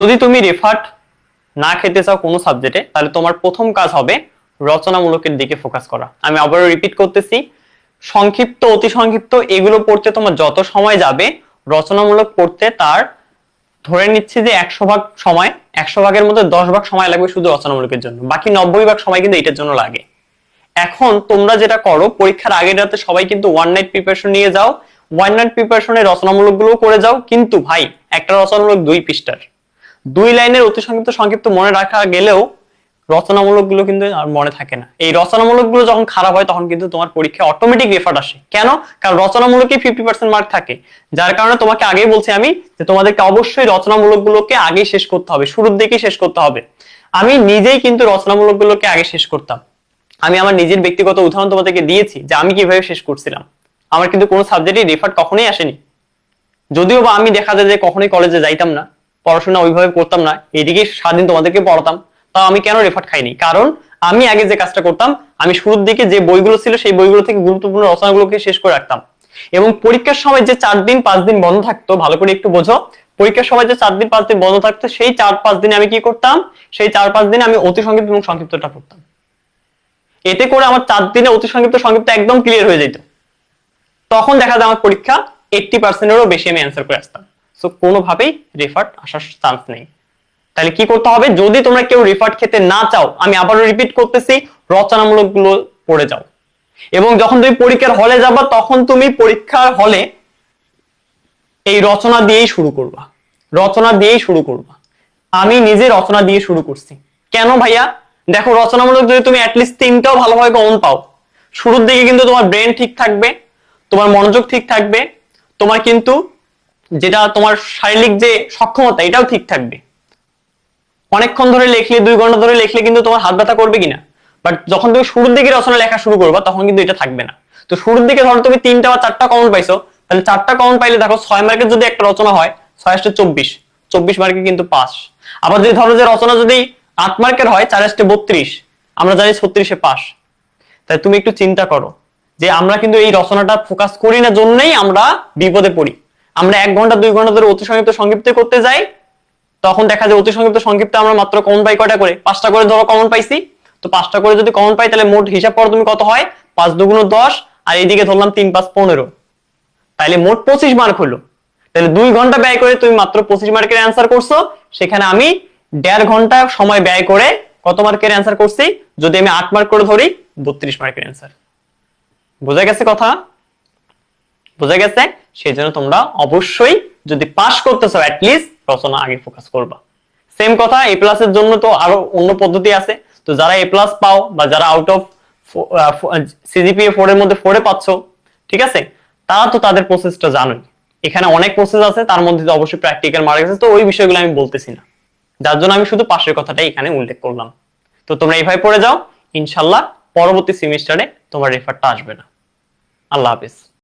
যদি তুমি রেফার্ট না খেতে চাও কোনো সাবজেক্টে, তাহলে তোমার প্রথম কাজ হবে রচনামূলকের দিকে ফোকাস করা। আমি আবারও রিপিট করতেছি, সংক্ষিপ্ত, অতি সংক্ষিপ্ত এগুলো পড়তে তোমার যত সময় যাবে, রচনামূলক পড়তে তার ধরে নিচ্ছি যে 100 ভাগ সময়, 100 ভাগের মধ্যে 10 ভাগ সময় লাগবে শুধু রচনামূলকের জন্য, বাকি 90 ভাগ সময় কিন্তু এটার জন্য লাগে। এখন তোমরা যেটা করো, পরীক্ষার আগের রাতে সবাই কিন্তু ওয়ান নাইট প্রিপারেশন নিয়ে যাও, ওয়ান নাইট প্রিপারেশনে রচনামূলক গুলো করে যাও, কিন্তু ভাই একটা রচনামূলক 2 পৃষ্ঠার 2 লাইনের অতি সংক্ষিপ্ত সংক্ষিপ্ত মনে রাখা গেলেও রচনামূলক গুলো কিন্তু আর মনে থাকে না। এই রচনামূলক গুলো যখন খারাপ হয় তখন কিন্তু তোমার পরীক্ষায় অটোমেটিক রেফার্ট আসে। কেন? কারণ রচনামূলকে 50% মার্ক থাকে, যার কারণে তোমাকে আগেই বলছি আমি যে তোমাদেরকে অবশ্যই রচনামূলক গুলোকে আগেই শেষ করতে হবে, শুরুর দিকে শেষ করতে হবে। আমি নিজেই কিন্তু রচনামূলক গুলোকে আগে শেষ করতাম। আমি আমার নিজের ব্যক্তিগত উদাহরণ তোমাদেরকে দিয়েছি যে আমি কিভাবে শেষ করছিলাম। আমার কিন্তু কোনো সাবজেক্টে রেফার্ট কখনোই আসেনি, যদিও বা আমি দেখা যায় যে কখনোই কলেজে যাইতাম না, পড়াশোনা ওইভাবে করতাম না, এদিকে সারাদিন তোমাদেরকে পড়াতাম, তাও আমি কেন রেফার্ট খাইনি? কারণ আমি আগে যে কাজটা করতাম, আমি শুরুর দিকে যে বইগুলো ছিল সেই বইগুলো থেকে গুরুত্বপূর্ণ রচনাগুলোকে শেষ করে রাখতাম। এবং পরীক্ষার সময় যে 4 দিন 5 দিন বন্ধ থাকতো, ভালো করে একটু বোঝো, পরীক্ষার সময় যে 4 দিন 5 দিন বন্ধ থাকতো, সেই 4-5 দিনে আমি কি করতাম? সেই 4-5 দিনে আমি অতি সংক্ষিপ্ত এবং সংক্ষিপ্তটা পড়তাম। এতে করে আমার 4 দিনে অতি সংক্ষিপ্ত সংক্ষিপ্ত একদম ক্লিয়ার হয়ে যেত। তখন দেখা যায় আমার পরীক্ষা 80%-এরও বেশি আমি অ্যান্সার করে আসতাম। সো কোনোভাবেই রেফার্ট আসার চান্স নেই। তাহলে কি করতে হবে? যদি তোমরা কেউ রেফার্ট খেতে না চাও, আমি আবারও রিপিট করতেছি, রচনামূলক গুলো পড়ে যাও। এবং যখন তুমি পরীক্ষার হলে যাবা, তখন তুমি পরীক্ষার হলে এই রচনা দিয়েই শুরু করবা, রচনা দিয়েই শুরু করবা। আমি নিজে রচনা দিয়ে শুরু করছি। কেন ভাইয়া? দেখো, রচনামূলক যদি তুমি অ্যাটলিস্ট 3টাও ভালোভাবে কমন পাও, শুরুর দিকে কিন্তু তোমার ব্রেন ঠিক থাকবে, তোমার মনোযোগ ঠিক থাকবে, তোমার কিন্তু যেটা তোমার শারীরিক যে সক্ষমতা এটাও ঠিক থাকবে। অনেকক্ষণ ধরে লেখলে, 2 ঘন্টা ধরে লেখলে কিন্তু তোমার হাত ব্যথা করবে কিনা? বাট যখন তুমি শুরুর দিকে রচনা লেখা শুরু করবা, তখন কিন্তু এটা থাকবে না। তো শুরুর দিকে ধরো তুমি 3টা বা 4টা কমন পাইছো, তাহলে 4টা কমন পাইলে দেখো 6 মার্কের যদি একটা রচনা হয়, 6 × 24, 24 মার্কে কিন্তু পাস। আবার যদি ধরো যে রচনা যদি 8 মার্কের হয়, 4 × 32, আমরা জানি 36-এ পাস। তাই তুমি একটু চিন্তা করো যে আমরা কিন্তু এই রচনাটা ফোকাস করি না, জন্যই আমরা বিপদে পড়ি। আমরা 1 ঘন্টা 2 ঘন্টা ধরে অতি সংক্ষিপ্ত সংক্ষিপ্ত করতে যাই, তখন দেখা যায় অতি সংক্ষিপ্ত সংক্ষিপ্ত আমরা মাত্র কমন পাই কয়টা করে? 5টা করে ধরো কমন পাইছি। তো 5টা করে যদি কমন পাই, তাহলে মোট হিসাব করো তুমি কত হয়? 5 × 2 = 10, আর এইদিকে ধরলাম 3 × 5 = 15, তাহলে মোট 25 মার্ক হলো। তাহলে 2 ঘন্টা ব্যয় করে তুমি মাত্র 25 মার্কের অ্যান্সার করছো, সেখানে আমি 1.5 ঘন্টা সময় ব্যয় করে কত মার্কের অ্যান্সার করছি? যদি আমি 8 মার্ক করে ধরি, 32 মার্কের অ্যান্সার। বোঝা গেছে কথা? বোঝা গেছে? সেই জন্য তোমরা অবশ্যই যদি পাস করতে চাও, অ্যাটলিস্ট রচনা আগে ফোকাস করবা। সেম কথা এ প্লাসের জন্য তো আরো অন্য পদ্ধতি আছে। তো যারা এ প্লাস পাও বা যারা আউট অফ সিজিপিএ 4 এর মধ্যে 4 এ পাচ্ছ, ঠিক আছে, তারা তো তাদের প্রসেসটা জানোই। এখানে অনেক প্রসেস আছে, তার মধ্যে তো অবশ্যই প্র্যাকটিক্যাল মার্ক আছে, তো ওই বিষয়গুলো আমি বলতেছি না, যার জন্য আমি শুধু পাশের কথাটাই এখানে উল্লেখ করলাম। তো তোমরা এইভাবে পড়ে যাও, ইনশাল্লাহ পরবর্তী সেমিস্টারে তোমার রেফারটা আসবে না। আল্লাহ হাফেজ।